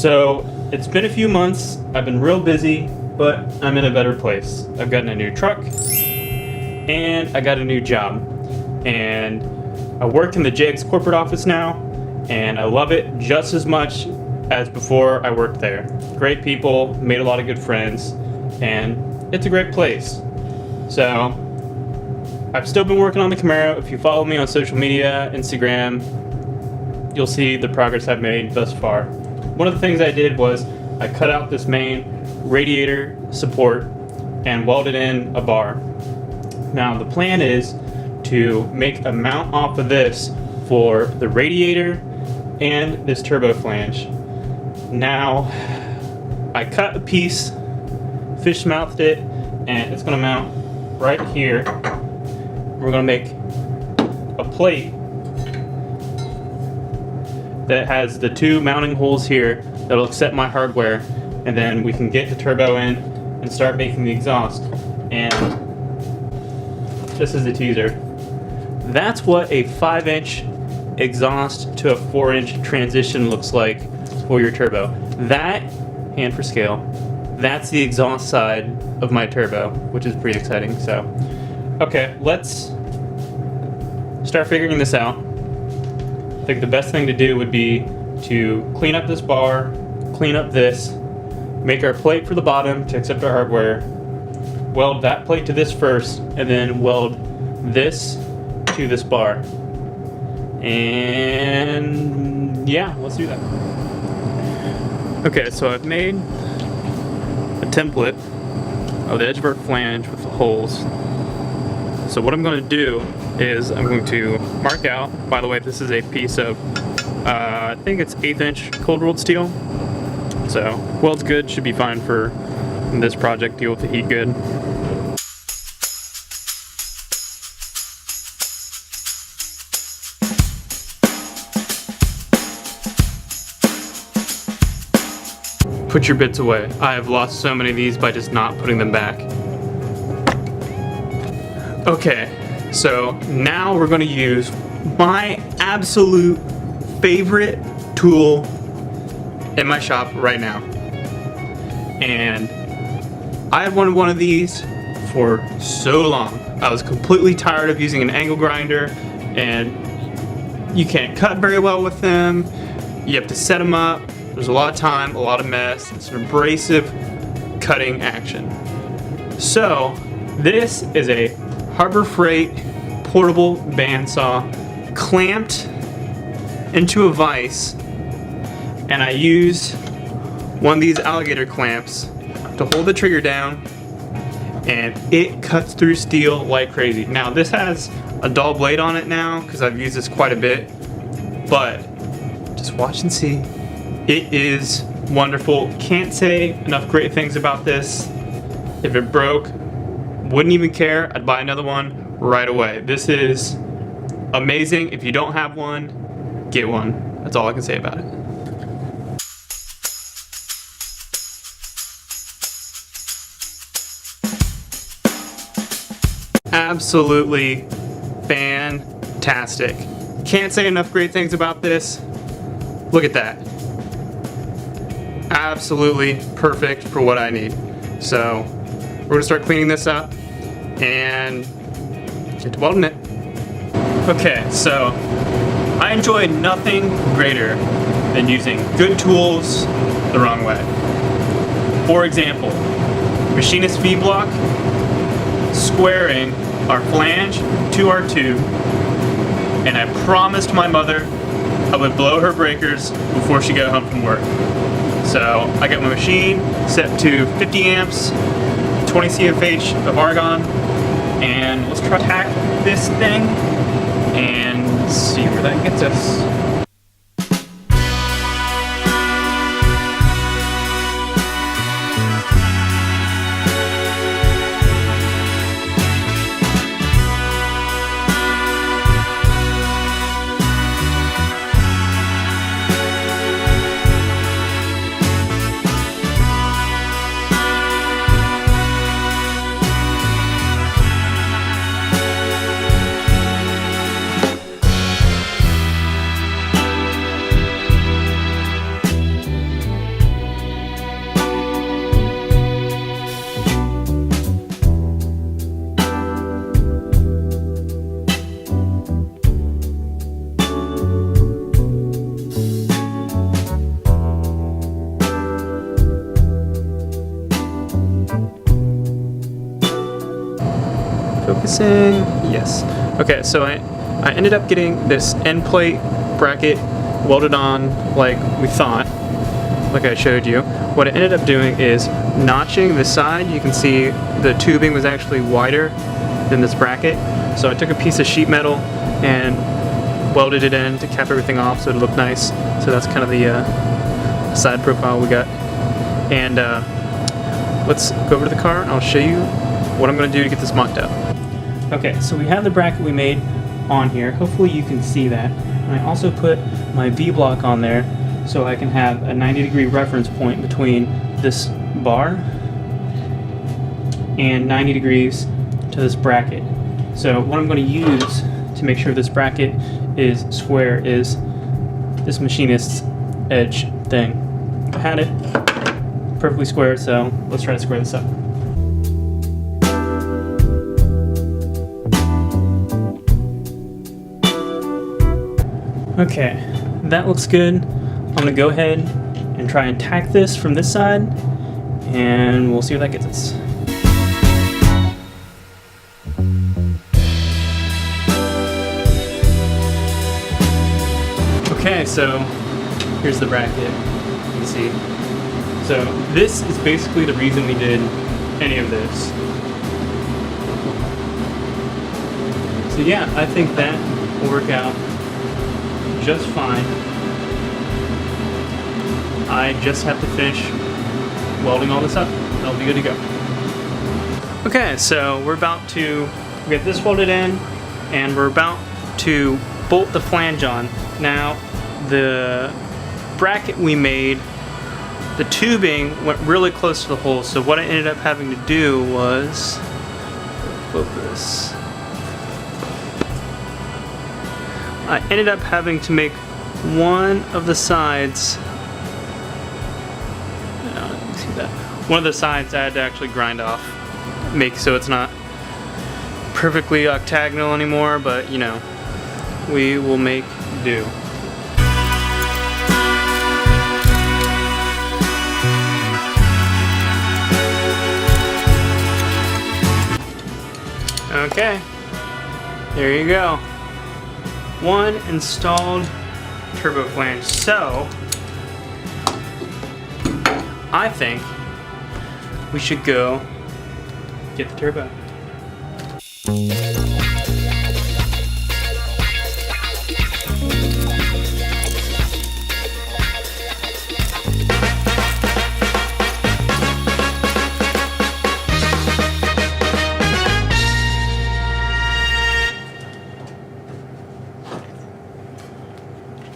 So it's been a few months, I've been real busy, but I'm in a better place. I've gotten a new truck and I got a new job. And I work in the JX corporate office now, and I love it just as much as before I worked there. Great people, made a lot of good friends, and it's a great place. So I've still been working on the Camaro. If you follow me on social media, Instagram, you'll see the progress I've made thus far. One of the things I did was I cut out this main radiator support and welded in a bar. Now the plan is to make a mount off of this for the radiator and this turbo flange. Now I cut a piece, fish mouthed it, and it's going to mount right here. We're going to make a plate that has the two mounting holes here that'll accept my hardware, and then we can get the turbo in and start making the exhaust. And just as a teaser, that's what a 5-inch exhaust to a 4-inch transition looks like for your turbo. That, hand for scale, that's the exhaust side of my turbo, which is pretty exciting. So, okay, let's start figuring this out. I think the best thing to do would be to clean up this bar, clean up this, make our plate for the bottom to accept our hardware, weld that plate to this first, and then weld this to this bar. And yeah, let's do that. Okay, so I've made a template of the edge of our flange with the holes. So what I'm going to do is I'm going to mark out, by the way, this is a piece of, I think it's 1/8 inch cold rolled steel. So welds good, should be fine for this project, deal with the heat good. Put your bits away. I have lost so many of these by just not putting them back. Okay, so now we're going to use my absolute favorite tool in my shop right now. And I've wanted one of these for so long. I was completely tired of using an angle grinder, and you can't cut very well with them. You have to set them up. There's a lot of time, a lot of mess. It's an abrasive cutting action. So this is a Harbor Freight portable bandsaw clamped into a vise, and I use one of these alligator clamps to hold the trigger down, and it cuts through steel like crazy. Now this has a dull blade on it now because I've used this quite a bit, but just watch and see. It is wonderful. Can't say enough great things about this. If it broke, wouldn't even care. I'd buy another one right away. This is amazing. If you don't have one, get one. That's all I can say about it. Absolutely fantastic. Can't say enough great things about this. Look at that. Absolutely perfect for what I need. So we're gonna start cleaning this up and get to welding it. Okay, so I enjoy nothing greater than using good tools the wrong way. For example, machinist V-block, squaring our flange to our tube, and I promised my mother I would blow her breakers before she got home from work. So I got my machine set to 50 amps, 20 CFH of argon, and let's try to hack this thing and see where that gets us. focusing? Yes. Okay, so I ended up getting this end plate bracket welded on like we thought, like I showed you. What I ended up doing is notching the side. You can see the tubing was actually wider than this bracket. So I took a piece of sheet metal and welded it in to cap everything off so it looked nice. So that's kind of the side profile we got. And let's go over to the car and I'll show you what I'm going to do to get this mocked up. Okay, so we have the bracket we made on here. Hopefully you can see that. And I also put my V-block on there so I can have a 90-degree reference point between this bar and 90 degrees to this bracket. So what I'm going to use to make sure this bracket is square is this machinist's edge thing. I had it perfectly square, so let's try to square this up. Okay, that looks good. I'm gonna go ahead and try and tack this from this side, and we'll see where that gets us. Okay, so here's the bracket, you can see. So this is basically the reason we did any of this. So yeah, I think that will work out just fine. I just have to finish welding all this up. I'll be good to go. Okay, so we're about to get this welded in, and we're about to bolt the flange on. Now, the bracket we made, the tubing went really close to the hole, so what I ended up having to do was focus. I ended up having to make one of the sides, see that? One of the sides I had to actually grind off, make so it's not perfectly octagonal anymore, but you know, we will make do. Okay, there you go. One installed turbo flange. So, I think we should go get the turbo.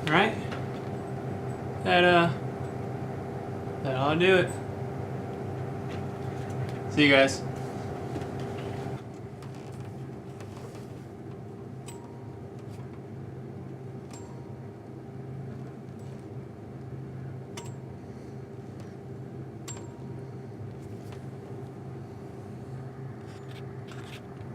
Alright, that'll do it. See you guys.